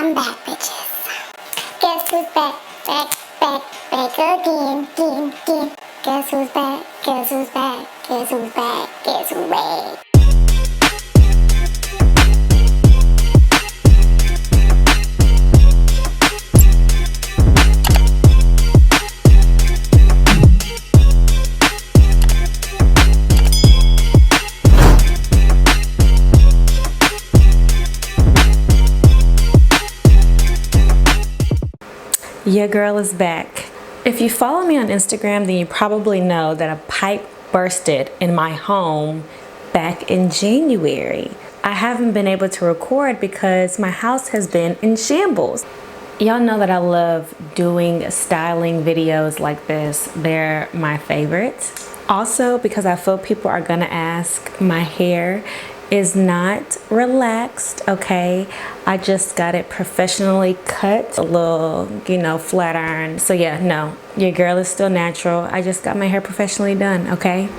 I'm back, bitches. Guess who's back, back, back, back again, again, again. Guess who's back, guess who's back, guess who's back, guess who's back. Your girl is back. If you follow me on Instagram, then you probably know that a pipe bursted in my home back in January. I haven't been able to record because my house has been in shambles. Y'all know that I love doing styling videos like this. They're my favorites. Also, because I feel people are gonna ask, my hair is not relaxed, okay? I just got it professionally cut, a little, you know, flat iron. So yeah, no, your girl is still natural. I just got my hair professionally done, okay?